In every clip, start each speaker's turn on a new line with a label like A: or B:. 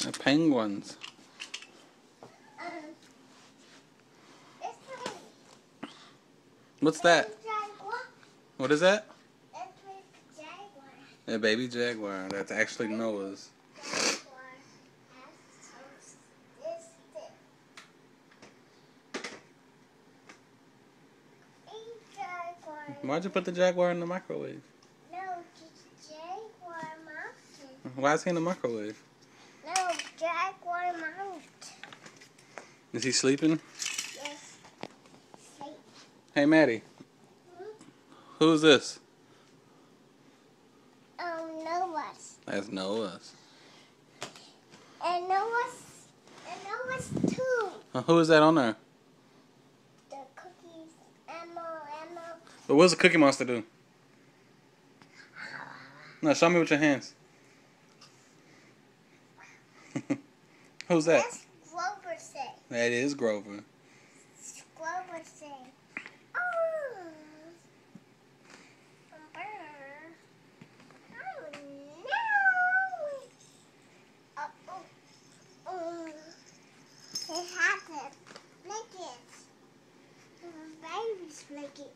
A: The penguins. What's that? What is that? A baby jaguar. That's actually Noah's. Why'd you put the jaguar in the microwave?
B: No, the jaguar mounted.
A: Why is he in the microwave?
B: No, jaguar mounted.
A: Is he sleeping?
B: Yes. Sleep.
A: Hey, Maddie. Who's this?
B: Noah's.
A: That's Noah's.
B: And Noah's too.
A: Who is that on there?
B: The cookies. Emma.
A: But what's the Cookie Monster do? No, show me with your hands. Who's that?
B: That's Grover say.
A: That is Grover.
B: Grover say. It happened. Lick it. Babies lick it.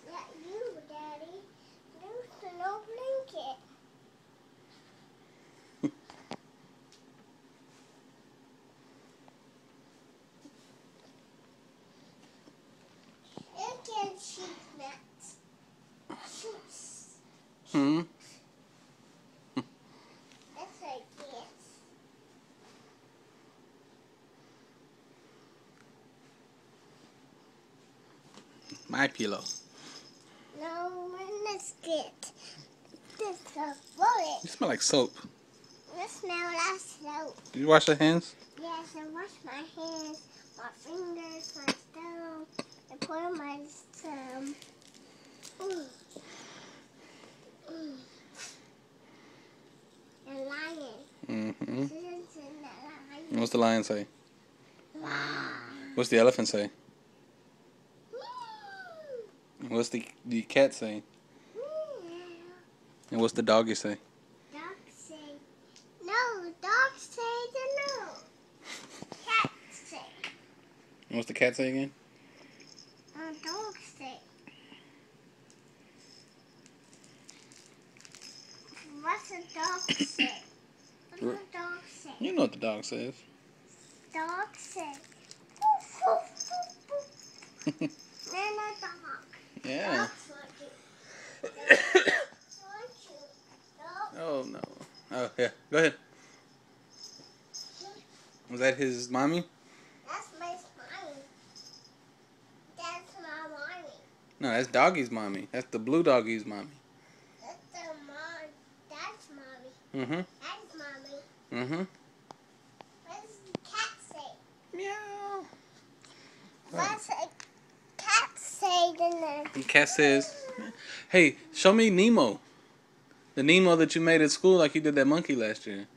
B: Not you, Daddy. You no blanket. It can shoot nuts. Shoots.
A: Hmm.
B: That's like this.
A: My pillow.
B: No, let's get this bullet.
A: You smell like soap.
B: Let's smell that soap.
A: Did you wash your hands?
B: Yes, I wash my hands, my fingers, my thumb, and put on my thumb. And lion.
A: Mm-hmm.
B: This is the lion.
A: What's the lion say? What's the elephant say? What's the cat say? And what's the doggy say?
B: Dog say no. Dog say the no. Cat say.
A: And what's the cat say again?
B: Dog say. What's the dog say? What's the dog say?
A: You know what the dog says.
B: Dog say. Woof, woof, woof, woof. Then a dog.
A: Yeah.
B: Dogs want you. Dogs want you. Dogs.
A: Oh no. Oh yeah. Go ahead. Was that his mommy?
B: That's my mommy. That's my mommy.
A: No, that's doggy's mommy. That's the blue doggy's mommy.
B: That's the mom. That's mommy.
A: Mm-hmm.
B: That's mommy.
A: Mm-hmm.
B: What does the cat say?
A: Meow.
B: What's a cat say then?
A: The cat says, "Hey, show me Nemo. The Nemo that you made at school, like you did that monkey last year.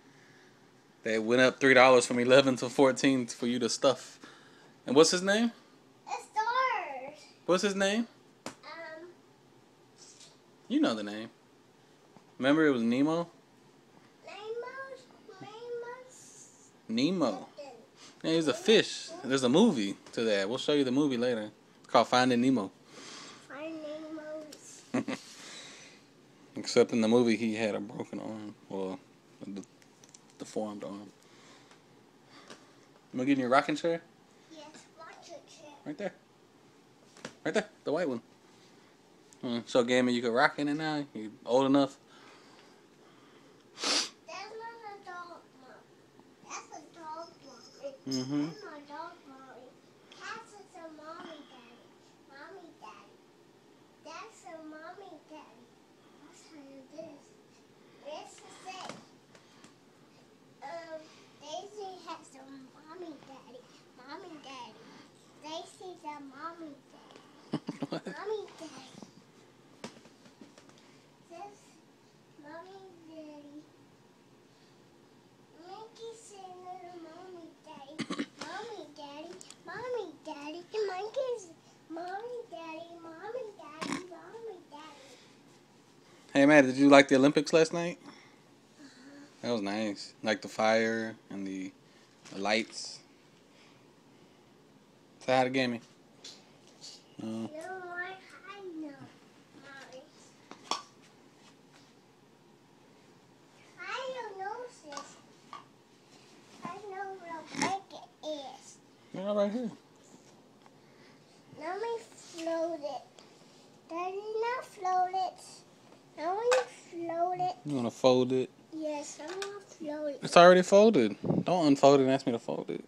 A: That went up $3 from 11 to 14 for you to stuff. And what's his name?
B: It's stars.
A: What's his name? You know the name. Remember it was Nemo? Nemo. Yeah, he's a fish. There's a movie to that. We'll show you the movie later. It's called Finding Nemo.
B: Finding Nemo's.
A: Except in the movie, he had a broken arm. Well, a deformed arm. You want to get in your rocking chair?
B: Yes, rocking chair.
A: Right there. Right there. The white one. So, Gammy, you can rock in it now? You old enough?
B: That's not a dog, Mom. That's a dog, Mommy.
A: Mm-hmm.
B: That's my dog, Mommy. Cats is a mommy, daddy. Mommy, daddy. That's a mommy, daddy. What's this? This is it. Daisy has a mommy, daddy. Mommy, daddy. Daisy's a mommy, daddy.
A: What?
B: Mommy, daddy. This mommy, daddy. Monkey's saying little mommy, daddy. Mommy, daddy. Mommy, daddy. The monkey's mommy, daddy. Mommy, daddy. Mommy, daddy.
A: Hey, Matt, did you like the Olympics last night? That was nice. Like the fire and the lights. Say hi to Gammy. No.
B: No more high no, Mommy. I don't know this. I know how big it is.
A: Yeah, right here.
B: Let me float it. Daddy, not float it. I want to float it.
A: You want to fold it?
B: Yes, I want to float it.
A: It's already folded. Don't unfold it and ask me to fold it.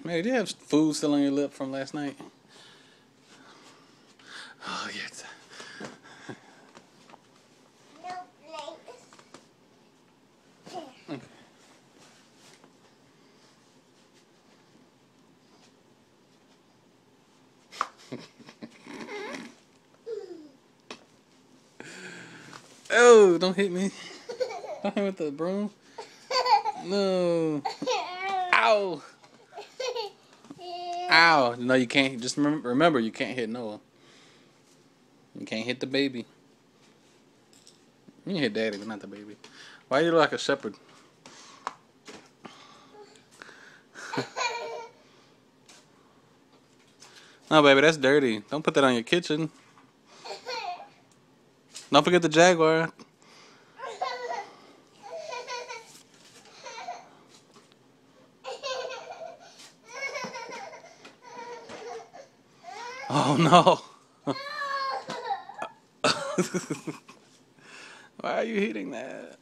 A: Man, do you have food still on your lip from last night? Oh, yes.
B: No blanks.
A: Okay. Oh, don't hit me. Don't hit me with the broom. No. Ow. Ow. No, you can't. Just remember, you can't hit Noah. You can't hit the baby. You can hit Daddy, but not the baby. Why you look like a shepherd? No, baby, that's dirty. Don't put that on your kitchen. Don't forget the Jaguar. Oh, no. Why are you hitting that?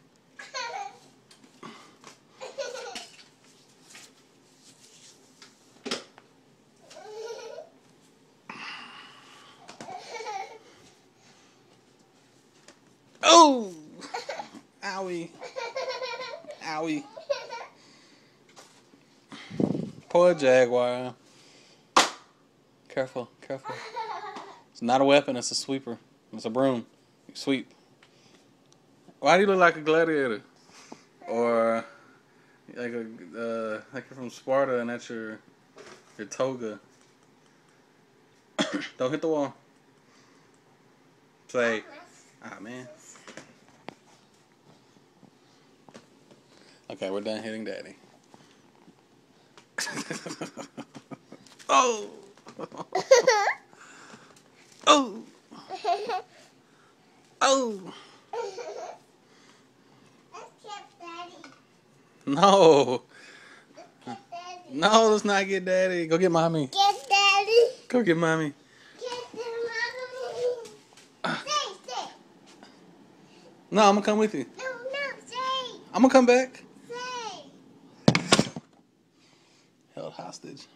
A: Oh! Owie. Owie. Poor Jaguar. Careful, careful. It's not a weapon, it's a sweeper. It's a broom. You sweep. Why do you look like a gladiator? Or like like you're from Sparta and that's your toga. Don't hit the wall. Say, ah, man. Okay, we're done hitting Daddy. Oh! Oh! Oh!
B: Let's get Daddy.
A: No!
B: Let's get Daddy.
A: No, let's not get Daddy. Go get Mommy.
B: Get Daddy.
A: Go get Mommy.
B: Get the Mommy. Stay.
A: No, I'm gonna come with you.
B: No, stay.
A: I'm gonna come back.
B: Stay.
A: Held hostage.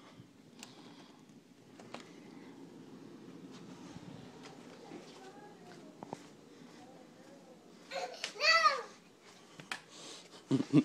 B: No.